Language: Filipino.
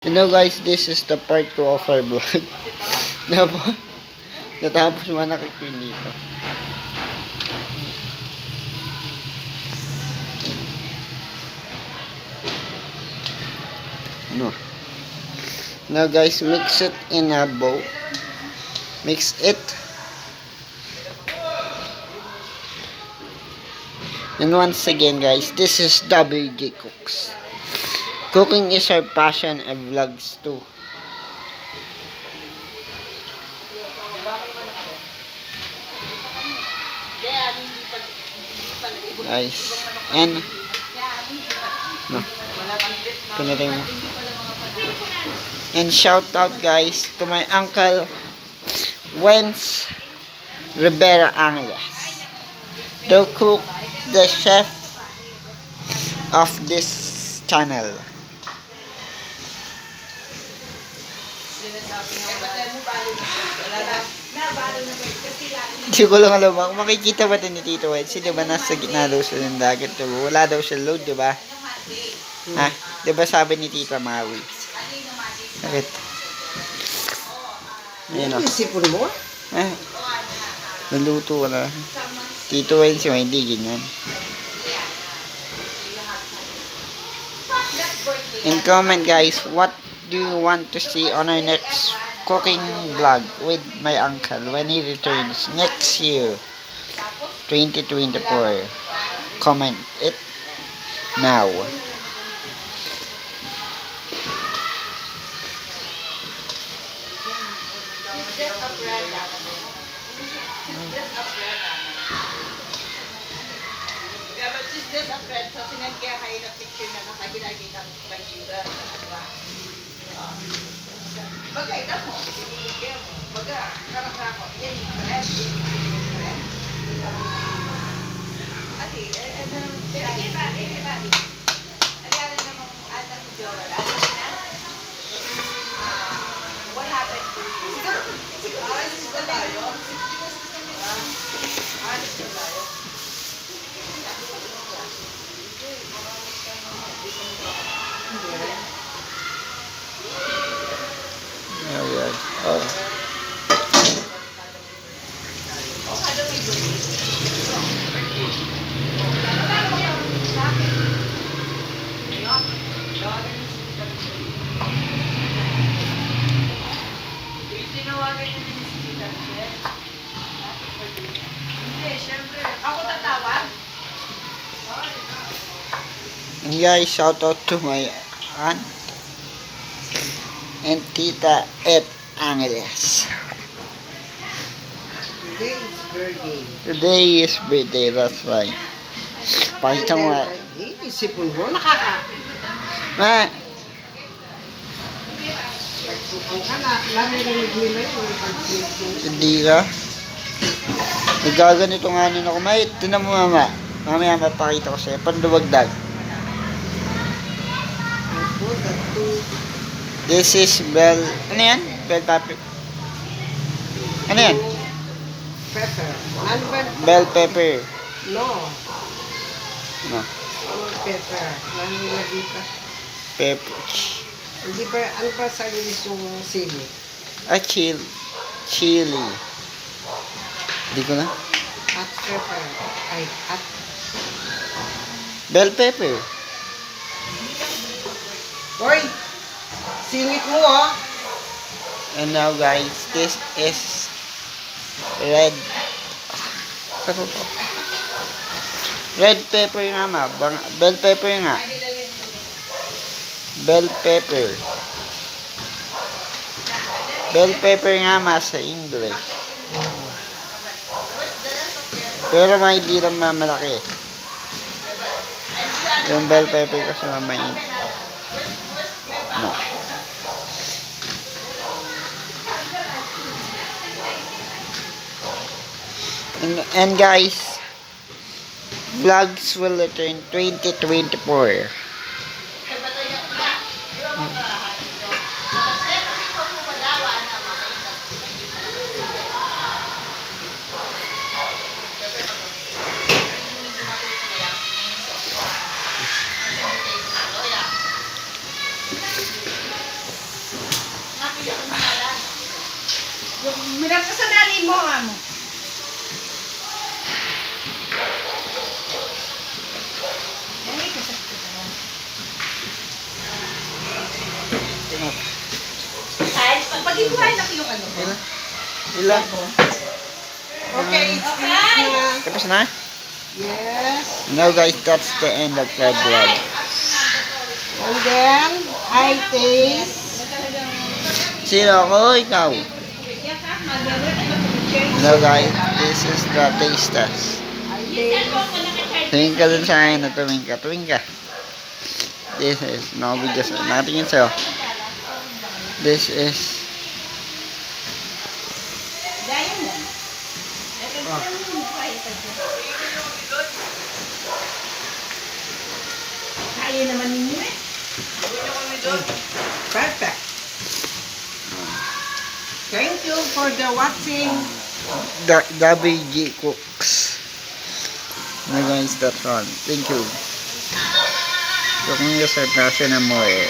Hello guys, this is the part 2 of our vlog. Natapos mo nakikita dito. No. Now guys, mix it in a bowl. Mix it. And once again guys, this is WJ Cooks. Cooking is our passion and vlogs too. Guys, and no. Pinatay mo. And shout out guys to my uncle Wens Rivera Angeles, the cook, the chef of this channel. Hindi ko lang alam, makikita ba ito ni Tito Wens? Di ba nasa gitna daw siya ng dagat, diba? Wala daw siya load, di ba? Ha? Di ba sabi ni Tita Maui? Bakit? Ayan o. Sipon mo? Naluto wala. Tito Wens yung hindi ganyan. In comment guys, what do you want to see on our next cooking vlog with my uncle when he returns next year 2024? Comment it now. And guys, shout out to my aunt and Tita Ed Angeles. Today is birthday, that's right. Pakita mo nga. Sipon mo? Nakaka. Ma! Hindi ka? Nagaganito nga nin ako. May, tinan mo mama. Mamaya mapakita ko sa'yo. Panduwagdag. This is bell... Ano yan? Bell pepper. Ano yan? Pepper. Ano ba? Bell pepper. No. No. Pepper. Ano nilagay pa? Pepper. Hindi pa, ano pa sa lilis yung sili? Chili. Hindi ko na. Hot pepper. Ay, hot. Bell pepper. Hoy! Singit mo, ha? And now guys, this is red. Ano to? Red pepper nga ma. Bell pepper nga. Bell pepper. Bell pepper nga ma sa English. Pero may hindi lang malaki. Yung bell pepper kasi mamayin. No. And guys, vlogs will return 2024. Yung minap ka sa nali mo, amo. Ay, kasakit ka. Kahit pag-ibuhay na yung ano ko. Ilan? Okay, it's finished na. Tapos na? Yes. Now guys, that's the end of the vlog. And then, I taste. Sino ako? Ikaw. Now guys, this is the taste test. I taste. Tingin ka dun sa akin na tuwing ka. Tuwing ka. This is, nakabidyo sa, nakatingin sa'yo. This is, Kaya naman ninyo eh. Perfect. Thank you for the watching. WG Cooks. Now guys, that's all. Thank you. So kung yung sa passion na mo eh.